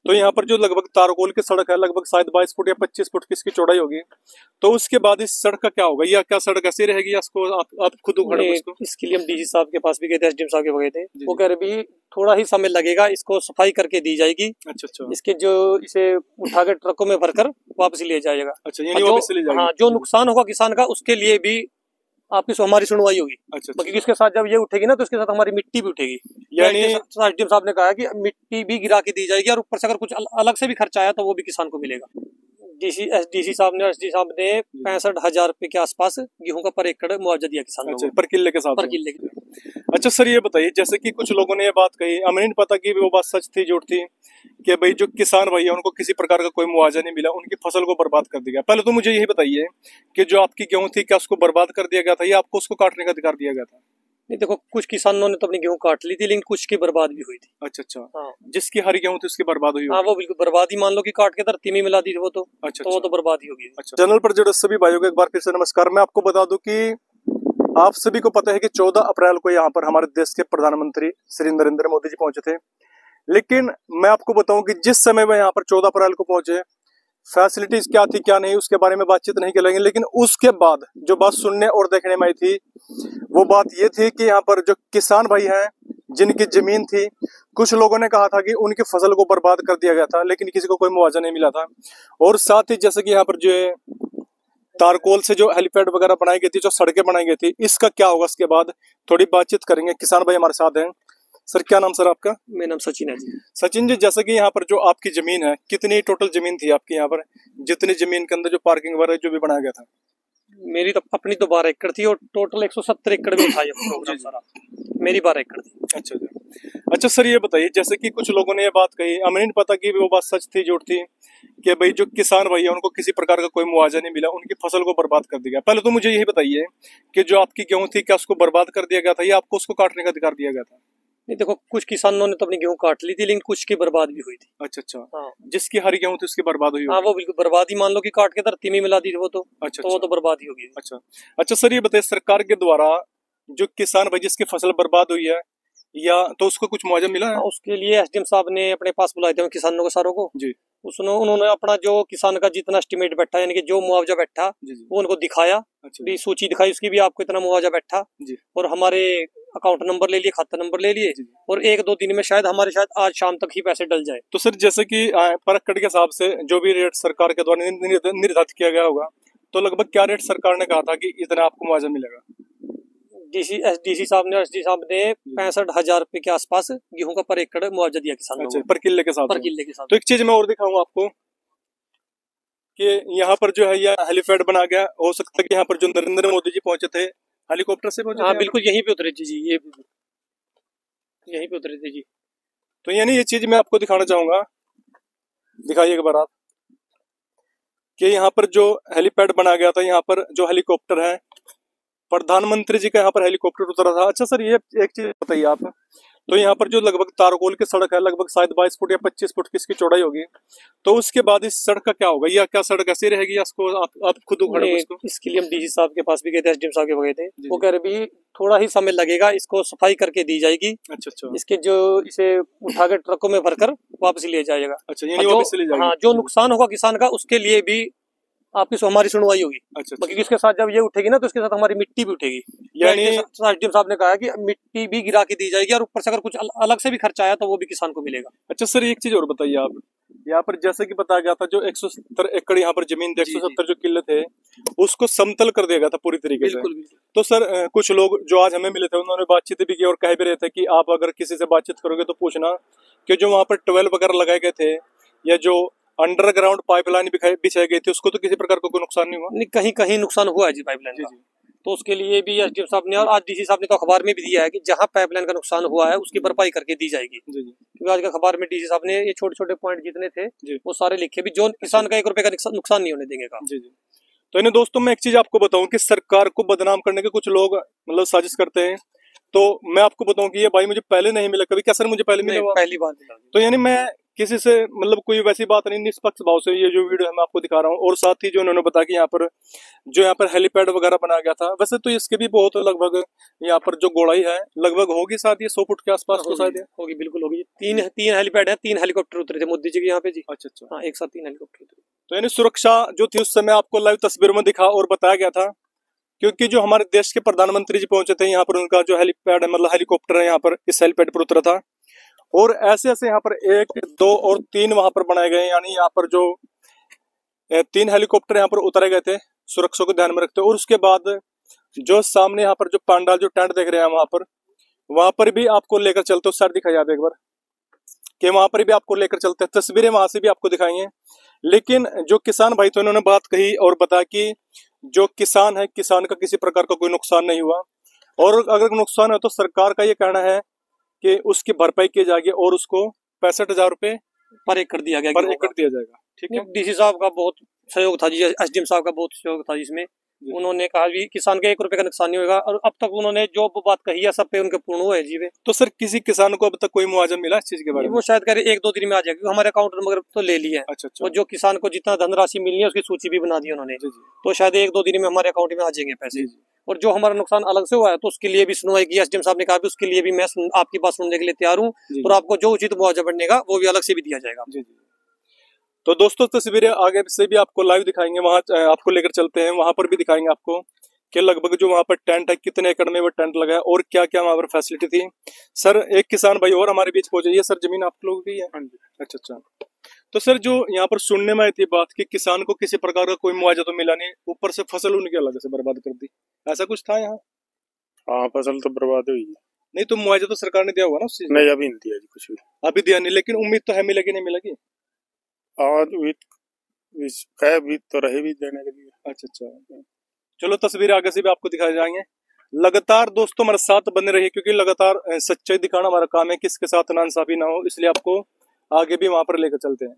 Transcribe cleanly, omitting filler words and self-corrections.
तो यहाँ पर जो लगभग तारकोल की सड़क है, लगभग शायद 22 फुट या 25 फुट की इसकी चौड़ाई होगी। तो उसके बाद इस सड़क का क्या होगा, या क्या सड़क ऐसी रहेगी, या इसको आप खुद उखाड़ो इसको? इसके लिए हम डीसी साहब के पास भी गए थे, एसडीएम साहब के गए थे, वो कह रहे भी थोड़ा ही समय लगेगा, इसको सफाई करके दी जाएगी। अच्छा। इसके जो इसे उठा के ट्रकों में भरकर वापस ले जाएगा। अच्छा, यानी वापस ले जाएगा। हाँ, जो नुकसान होगा किसान का उसके लिए भी आपकी हमारी सुनवाई होगी। अच्छा। बाकी इसके साथ जब ये उठेगी ना तो उसके साथ हमारी मिट्टी भी उठेगी। यानी एसडीएम साहब ने कहा कि मिट्टी भी गिरा के दी जाएगी, और ऊपर से अगर कुछ अलग से भी खर्चा आया तो वो भी किसान को मिलेगा। डीसी साहब ने 65,000 रुपए के आसपास गेहूं का पर एकड़ मुआवजा दिया किसानों को। पर किले के साथ? पर किले के। अच्छा सर, ये बताइए, जैसे कि कुछ लोगों ने ये बात कही, हमें नहीं पता कि वो बात सच थी झूठ थी, कि भाई जो किसान भाई है उनको किसी प्रकार का कोई मुआवजा नहीं मिला, उनकी फसल को बर्बाद कर दिया गया। पहले तो मुझे यही बताइए कि जो आपकी गेहूं थी, क्या उसको बर्बाद कर दिया गया था, या आपको उसको काटने का अधिकार दिया गया था? नहीं, देखो, कुछ किसानों ने तो अपनी गेहूं काट ली थी, लेकिन कुछ की बर्बाद भी हुई थी। अच्छा। हाँ, जिसकी हरी गेहूं थी उसकी बर्बाद हुई? हाँ, वो बिल्कुल बर्बाद ही मान लो कि काट के धरती में मिला दी वो तो। अच्छा, वो तो बर्बाद ही होगी। अच्छा। चैनल पर जुड़े सभी भाइयों को एक बार फिर से नमस्कार। मैं आपको बता दूं कि आप सभी को पता है कि 14 अप्रैल को यहाँ पर हमारे देश के प्रधानमंत्री श्री नरेंद्र मोदी जी पहुंचे थे। लेकिन मैं आपको बताऊं कि जिस समय वह यहाँ पर 14 अप्रैल को पहुंचे, फैसिलिटीज क्या थी क्या नहीं उसके बारे में बातचीत नहीं करेंगे, लेकिन उसके बाद जो बात सुनने और देखने में आई थी वो बात ये थी कि यहाँ पर जो किसान भाई हैं जिनकी जमीन थी, कुछ लोगों ने कहा था कि उनकी फसल को बर्बाद कर दिया गया था, लेकिन किसी को कोई मुआवजा नहीं मिला था। और साथ ही जैसे कि यहाँ पर जो तारकोल से जो हेलीपैड वगैरह बनाई गई थी, जो सड़कें बनाई गई थी, इसका क्या होगा इसके बाद थोड़ी बातचीत करेंगे। किसान भाई हमारे साथ हैं। सर, क्या नाम सर आपका? मेरा नाम सचिन है जी। सचिन जी, जैसे कि यहाँ पर जो आपकी जमीन है, कितनी टोटल जमीन थी आपकी यहाँ पर, जितनी जमीन के अंदर जो पार्किंग वगैरह जो भी बनाया गया था? मेरी तो अपनी तो 12 एकड़ थी, और टोटल 170 एकड़ में था ये प्रोग्राम सारा। मेरी 12 एकड़ थी। अच्छा सर, ये बताइए, जैसे कि कुछ लोगों ने ये बात कही, हमें नहीं पता कि वो बात सच थी झूठ थी, कि भाई जो किसान भाई है उनको किसी प्रकार का कोई मुआवजा नहीं मिला, उनकी फसल को बर्बाद कर दिया गया। पहले तो मुझे यही बताइए कि जो आपकी गेहूं थी, क्या उसको बर्बाद कर दिया गया था, या आपको उसको काटने का अधिकार दिया गया था? नहीं, देखो, कुछ किसानों ने तो अपनी गेहूं काट ली थी, लेकिन कुछ की बर्बाद भी हुई थी। अच्छा। हाँ, जिसकी हरी गेहूं थी उसकी बर्बाद हुई? हाँ, वो बिल्कुल बर्बाद ही मान लो कि काट के धरती में मिला दी वो तो। वो तो बर्बाद ही होगी। अच्छा सर, ये बताइए, सरकार के द्वारा जो किसान भाई जिसकी फसल बर्बाद हुई है, या तो उसको कुछ मुआवजा मिला है? उसके लिए एसडीएम साहब ने अपने पास बुलाए थे किसानों को सारों को जी। उन्होंने अपना जो किसान का जितना एस्टिमेट बैठा, यानी कि जो मुआवजा बैठा वो उनको दिखाया। भी सूची दिखाई उसकी भी, आपको इतना मुआवजा बैठा, और हमारे अकाउंट नंबर ले लिए, खाता नंबर ले लिए, और 1-2 दिन में शायद आज शाम तक ही पैसे डल जाए। तो सर, जैसे कि पर एकड़ के हिसाब से जो भी रेट सरकार के द्वारा निर्धारित किया गया होगा, तो लगभग क्या रेट सरकार ने कहा था कि इतना आपको मुआवजा मिलेगा? डीसी साहब ने 65,000 रुपए के आसपास गेहूं का पर एकड़ मुआवजा दिया किसानों को। पर किले के साथ? पर किले के साथ। तो एक चीज मैं और दिखाऊंगा आपको कि यहाँ पर जो है यह हेलीपैड बना गया। हो सकता है कि यहाँ पर जो नरेंद्र मोदी जी पहुंचे थे, हेलीकॉप्टर से पहुंचे? हाँ, बिल्कुल यहीं पे उतरे थे जी, ये यहीं पे उतरे थे जी। तो यानी ये चीज मैं आपको दिखाना चाहूंगा, दिखाइए एक बार आप, कि यहाँ पर जो हेलीपैड बना गया था, यहाँ पर जो हेलीकॉप्टर है, प्रधानमंत्री जी का यहाँ पर हेलीकॉप्टर उतरा था। अच्छा सर, ये एक चीज बताइए आप, तो यहाँ पर जो लगभग तारकोल की सड़क है, लगभग शायद 22 फुट या 25 फुट की इसकी चौड़ाई होगी। तो उसके बाद इस सड़क का क्या होगा, या क्या सड़क ऐसी रहेगी, या इसको आप खुद उखाड़ो इसको? इसके लिए हम डीसी साहब के पास भी गए थे, एसडीएम साहब के गए थे, वो कह रहे भी थोड़ा ही समय लगेगा, इसको सफाई करके दी जाएगी। अच्छा। इसके जो इसे उठा के ट्रकों में भरकर वापस ले जाएगा। अच्छा, यानी वापस ले जाएगा। हाँ, जो नुकसान होगा किसान का उसके लिए भी आपकी हमारी सुनवाई होगी। अच्छा। बाकी इसके साथ जब ये उठेगी ना तो उसके साथ हमारी मिट्टी भी उठेगी। यानी एसडीएम साहब ने कहा कि मिट्टी भी गिरा के दी जाएगी, और ऊपर से अगर कुछ अलग से भी खर्चा आया तो वो भी किसान को मिलेगा। अच्छा सर, एक चीज और बताइए आप, यहाँ पर जैसे कि बताया गया था जो 170 एकड़ यहाँ पर जमीन थे, 170 जो किले थे, उसको समतल कर दिया गया था पूरी तरीके से। तो सर, कुछ लोग जो आज हमें मिले थे उन्होंने बातचीत भी की और कह भी रहे थे कि आप अगर किसी से बातचीत करोगे तो पूछना कि जो वहाँ पर ट्वेल्व वगैरह लगाए गए थे, या जो अंडरग्राउंड पाइपलाइन बिछाई गई थी, उसको तो किसी प्रकार का कोई नुकसान नहीं हुआ? नहीं, कहीं कहीं नुकसान हुआ है जी पाइपलाइन का। तो उसके लिए भी एसडीएम साहब ने, और आज डीसी साहब ने तो अखबार में भी दिया है कि जहां पाइपलाइन का नुकसान हुआ है उसकी भरपाई करके दी जाएगी। क्योंकि आज के अखबार में डीसी साहब ने ये छोटे छोटे पॉइंट जितने थे वो सारे लिखे भी, जो किसान का 1 रुपए का नुकसान नहीं होने देंगे का। तो इन्हें दोस्तों, मैं एक चीज आपको बताऊं कि सरकार को बदनाम करने के कुछ लोग मतलब साजिश करते हैं। तो मैं आपको बताऊं कि ये भाई मुझे पहले नहीं मिला कभी। क्या सर, मुझे पहले मिला? पहली बार मिला। तो यानी मैं किसी से मतलब कोई वैसी बात नहीं, निष्पक्ष भाव से ये जो वीडियो है मैं आपको दिखा रहा हूँ। और साथ ही जो उन्होंने बताया कि यहाँ पर हेलीपैड वगैरह बनाया गया था, वैसे तो इसके भी बहुत लगभग यहाँ पर जो गोलाई है लगभग होगी शायद ये 100 फुट के आसपास तो शायद होगी, बिल्कुल होगी। तीन हेलीपैड है, 3 हेलीकॉप्टर उतरे थे मोदी जी के यहाँ पे जी। अच्छा। हाँ, एक साथ 3 हेलीकॉप्टर उतरे। तो यानी सुरक्षा जो थी उस समय आपको लाइव तस्वीरों में दिखा और बताया गया था, क्योंकि जो हमारे देश के प्रधानमंत्री जी पहुंचे थे यहाँ पर, उनका जो हेलीपैड है मतलब हेलीकॉप्टर है यहाँ पर इस हेलीपैड पर उतरा था। और ऐसे ऐसे यहाँ पर 1, 2 और 3 वहां पर बनाए गए, यानी यहाँ पर जो 3 हेलीकॉप्टर यहाँ पर उतारे गए थे सुरक्षा को ध्यान में रखते। और उसके बाद जो सामने यहाँ पर जो पंडाल जो टेंट देख रहे हैं वहां पर भी आपको लेकर चलते हो। सर दिखाइए आप एक बार कि वहां पर भी आपको लेकर चलते हैं, तस्वीरें वहां से भी आपको दिखाएंगे। लेकिन जो किसान भाई थे उन्होंने बात कही और बताया कि जो किसान है, किसान का किसी प्रकार का कोई नुकसान नहीं हुआ, और अगर नुकसान है तो सरकार का ये कहना है कि उसकी भरपाई की जाएगी और उसको 65,000 रुपए पर एकड़ दिया गया, पर एकड़ दिया जाएगा। ठीक है, डीसी साहब का बहुत सहयोग था जी, एसडीएम साहब का बहुत सहयोग था जिसमें उन्होंने कहा भी किसान के 1 रुपए का नुकसान नहीं होगा। और अब तक उन्होंने जो बात कही है सब पे उनके पूर्ण हुए जी। तो सर किसी किसान को अब तक कोई मुआवजा मिला इस चीज के बारे में? वो शायद कह रहे 1-2 दिन में आ जाएगा, हमारे अकाउंट नंबर तो ले लिया है। अच्छा। और जो किसान को जितना धनराशि मिलनी है उसकी सूची भी बना दी उन्होंने, तो शायद 1-2 दिन में हमारे अकाउंट में आ जाएंगे पैसे। और जो हमारा नुकसान अलग से हुआ है तो उसके लिए भी सुनवाई की, एसडीएम साहब ने कहा उसके लिए भी मैं आपकी बात सुनने के लिए तैयार हूँ, और आपको जो उचित मुआवजा बढ़नेगा वो भी अलग से भी दिया जाएगा। तो दोस्तों तस्वीरें आगे से भी आपको लाइव दिखाएंगे, वहां आपको लेकर चलते हैं, वहां पर भी दिखाएंगे आपको कि लगभग जो वहां पर टेंट है कितने एकड़ में वो टेंट लगा है और क्या क्या वहां पर फैसिलिटी थी। सर एक किसान भाई और हमारे बीच पहुंचे, ये सर जमीन आप लोगों की है? अच्छा। तो सर जो यहाँ पर सुनने में आई थी बात कि किसान को किसी प्रकार का कोई मुआवजा तो मिला नहीं, ऊपर से फसल उनकी अलग से बर्बाद कर दी, ऐसा कुछ था यहाँ? हाँ, फसल तो बर्बाद हुई। नहीं तो मुआवजा तो सरकार ने दिया होगा ना उस चीज? नहीं, अभी नहीं दिया जी कुछ भी, अभी दिया नहीं, लेकिन उम्मीद तो है मिलेगी नहीं मिलेगी? और उम्मीद तो रही भी देने के लिए। अच्छा। चलो तस्वीरें आगे से भी आपको दिखाए जाएंगे। लगातार दोस्तों हमारे साथ बने रहिए, क्योंकि लगातार सच्चाई दिखाना हमारा काम है, किसके साथ नाइंसाफी ना हो, इसलिए आपको आगे भी वहां पर लेकर चलते हैं।